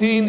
3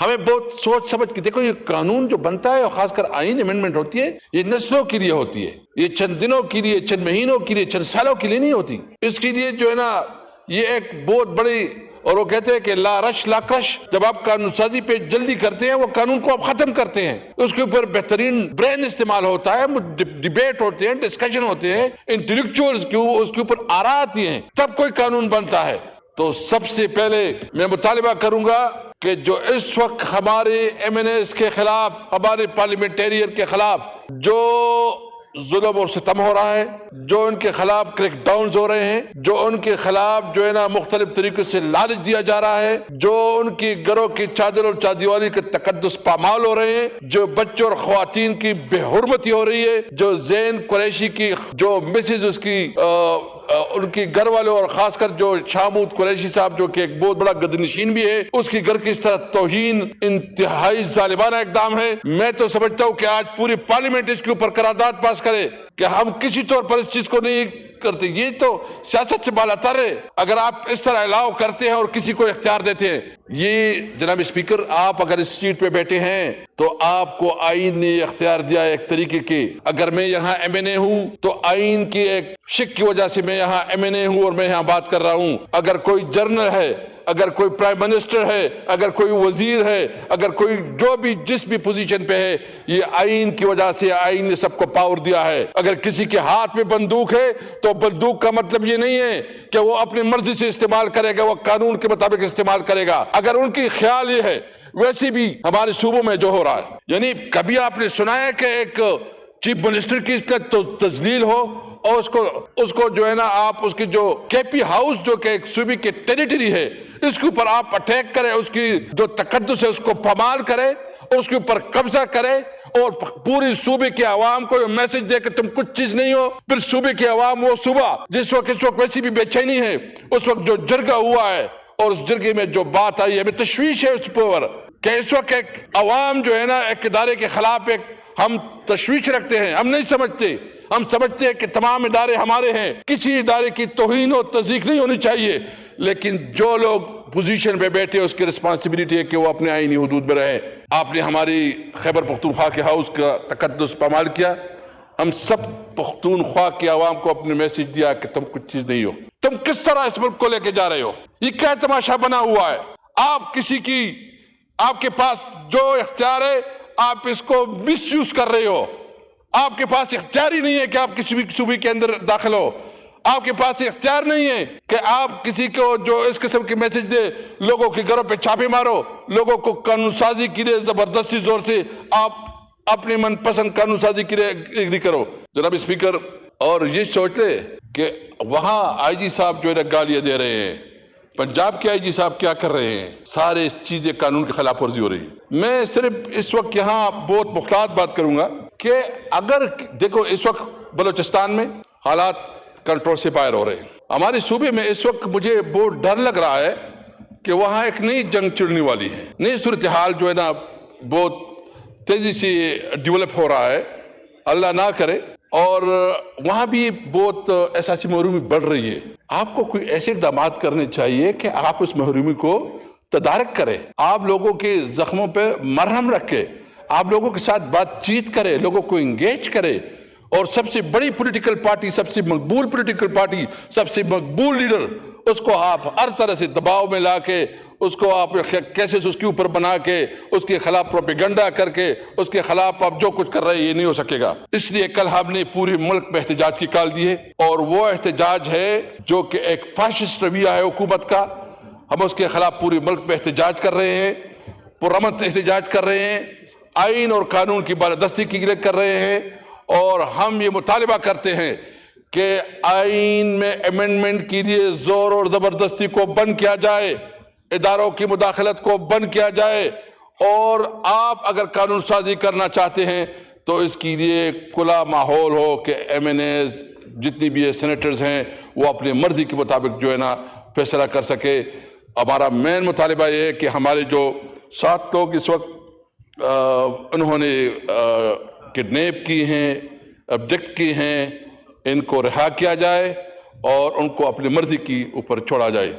ہمیں بہت سوچ سمجھ کے دیکھو، یہ قانون جو بنتا ہے اور خاص کر آئین امینڈمنٹ ہوتی ہے، یہ نسلوں کے لیے ہوتی ہے، یہ چند دنوں کے لیے، چند مہینوں کے لیے، چند سالوں کے لیے نہیں ہوتی۔ اس کے لیے جو ہے نا یہ ایک بہت بڑی، اور وہ کہتے ہیں کہ لا رش لا کرش، جب آپ قانون سازی پہ جلدی کرتے ہیں وہ قانون کو آپ ختم کرتے ہیں، اس کے اوپر بہترین برین استعمال ہوتا ہے، ڈیبیٹ ہوتے ہیں، ڈسکشن ہوتے ہیں، انٹلیکچوئلز اس کے اوپر آرا آتی ہیں، تب کوئی قانون بنتا ہے۔ تو سب سے پہلے میں مطالبہ کروں گا کہ جو اس وقت ہمارے ایم این ایز کے خلاف، ہمارے پارلیمنٹیرین کے خلاف جو ظلم اور ستم ہو رہا ہے، جو ان کے خلاف کریک ڈاؤنز ہو رہے ہیں، جو ان کے خلاف جو ہے نا مختلف طریقوں سے لالچ دیا جا رہا ہے، جو ان کی گھروں کی چادر اور چاردیواری کے تقدس پامال ہو رہے ہیں، جو بچوں اور خواتین کی بے حرمتی ہو رہی ہے، جو زین قریشی کی جو مسز اس کی ان کی گھر والوں اور خاص کر جو شامود قریشی صاحب جو کہ ایک بہت بڑا گدنشین بھی ہے، اس کی گھر کی اس طرح توہین انتہائی ظالمانہ اقدام ہے۔ میں تو سمجھتا ہوں کہ آج پوری پارلیمنٹ اس کے اوپر قرارداد پاس کرے کہ ہم کسی طور پر اس چیز کو نہیں کرتے۔ یہ تو سیاست سے بالاتر ہے اگر آپ اس طرح الاؤ کرتے ہیں اور کسی کو اختیار دیتے ہیں۔ یہ جناب اسپیکر، آپ اگر اس سیٹ پہ بیٹھے ہیں تو آپ کو آئین نے اختیار دیا ہے ایک طریقے کے، اگر میں یہاں ایم این اے ہوں تو آئین کی ایک شک کی وجہ سے میں یہاں ایم این اے ہوں اور میں یہاں بات کر رہا ہوں۔ اگر کوئی جنرل ہے، اگر کوئی پرائم منسٹر ہے، اگر کوئی وزیر ہے، اگر کوئی جو بھی جس بھی پوزیشن پہ ہے، یہ آئین کی وجہ سے آئین نے سب کو پاور دیا ہے۔ اگر کسی کے ہاتھ میں بندوق ہے تو بندوق کا مطلب یہ نہیں ہے کہ وہ اپنی مرضی سے استعمال کرے گا، وہ قانون کے مطابق استعمال کرے گا۔ اگر ان کی خیال یہ ہے، ویسے بھی ہمارے صوبوں میں جو ہو رہا ہے، یعنی کبھی آپ نے سنا ہے کہ ایک چیف منسٹر کی اس کا تذلیل ہو اور اس کو جو ہے نا آپ اس کی جو کے پی ہاؤس جو کہ ایک صوبے کی ٹیریٹری ہے، اس کے اوپر آپ اٹیک کریں، اس کی جو تقدس ہے اس کو پامال کرے، اس کے اوپر قبضہ کرے اور پوری صوبے کے عوام کو میسج دے کہ تم کچھ چیز نہیں ہو۔ پھر صوبے کے عوام وہ صوبہ اس وقت ویسی بھی بے چینی ہے، اس وقت جو جرگہ ہوا ہے اور اس جرگے میں جو بات آئی، ہمیں تشویش ہے اس پر کہ اس وقت ایک عوام جو ہے نا ایک ادارے کے خلاف ایک ہم تشویش رکھتے ہیں۔ ہم نہیں سمجھتے، ہم سمجھتے ہیں کہ تمام ادارے ہمارے ہیں، کسی ادارے کی توہین اور تضییق نہیں ہونی چاہیے، لیکن جو لوگ پوزیشن پہ بیٹھے اس کی رسپانسبلٹی ہے کہ وہ اپنے آئینی حدود میں رہے۔ آپ نے ہماری خیبر پختونخوا کے ہاؤس کا تقدس پامال کیا، ہم سب پختونخوا کے عوام کو اپنے میسج دیا کہ تم کچھ چیز نہیں ہو، تم کس طرح اس ملک کو لے کے جا رہے ہو، یہ کیا تماشا بنا ہوا ہے۔ آپ کسی کی، آپ کے پاس جو اختیار ہے آپ اس کو مس یوز کر رہے ہو۔ آپ کے پاس اختیار ہی نہیں ہے کہ آپ کسی بھی صوبے کے اندر داخل ہو، آپ کے پاس اختیار نہیں ہے کہ آپ کسی کو جو اس قسم کی میسج دے، لوگوں کے گھروں پہ چھاپے مارو، لوگوں کو قانون سازی کے لیے زبردستی زور سے آپ اپنے من پسند قانون سازی کے لیے اگری کرو۔ جناب اسپیکر، اور یہ سوچ لے کہ وہاں آئی جی صاحب جو ہے گالیاں دے رہے ہیں، پنجاب کے آئی جی صاحب کیا کر رہے ہیں، سارے چیزیں قانون کے خلاف ورزی ہو رہی ہے۔ میں صرف اس وقت یہاں بہت محتاط بات کروں گا کہ اگر دیکھو اس وقت بلوچستان میں حالات کنٹرول سے باہر ہو رہے ہیں، ہمارے صوبے میں اس وقت مجھے بہت ڈر لگ رہا ہے کہ وہاں ایک نئی جنگ چڑھنے والی ہے، نئی صورتحال جو ہے نا بہت تیزی سے ڈیولپ ہو رہا ہے، اللہ نہ کرے، اور وہاں بھی بہت احساسی محرومی بڑھ رہی ہے۔ آپ کو کوئی ایسے اقدامات کرنے چاہیے کہ آپ اس محرومی کو تدارک کریں، آپ لوگوں کے زخموں پہ مرہم رکھے، آپ لوگوں کے ساتھ بات چیت کرے، لوگوں کو انگیج کرے، اور سب سے بڑی پولیٹیکل پارٹی، سب سے مقبول پولیٹیکل پارٹی، سب سے مقبول لیڈر، اس کو آپ ہر طرح سے دباؤ میں لا کے، اس کو آپ کیسز اس کے اوپر بنا کے، اس کے خلاف پروپیگنڈا کر کے، اس کے خلاف آپ جو کچھ کر رہے ہیں یہ نہیں ہو سکے گا۔ اس لیے کل ہم نے پورے ملک میں احتجاج کی کال دی ہے، اور وہ احتجاج ہے جو کہ ایک فاشسٹ رویہ ہے حکومت کا، ہم اس کے خلاف پورے ملک میں احتجاج کر رہے ہیں، پرامن احتجاج کر رہے ہیں، آئین اور قانون کی بالادستی کے لیے کر رہے ہیں، اور ہم یہ مطالبہ کرتے ہیں کہ آئین میں امینڈمنٹ کے لیے زور اور زبردستی کو بند کیا جائے، اداروں کی مداخلت کو بند کیا جائے، اور آپ اگر قانون سازی کرنا چاہتے ہیں تو اس کے لیے کھلا ماحول ہو کہ ایم این ایز جتنی بھی سینیٹرز ہیں وہ اپنی مرضی کے مطابق جو ہے نا فیصلہ کر سکے۔ ہمارا مین مطالبہ یہ ہے کہ ہمارے جو 7 لوگ اس وقت انہوں نے کڈنیپ کی ہیں، ابڈکٹ کی ہیں، ان کو رہا کیا جائے اور ان کو اپنی مرضی کی اوپر چھوڑا جائے۔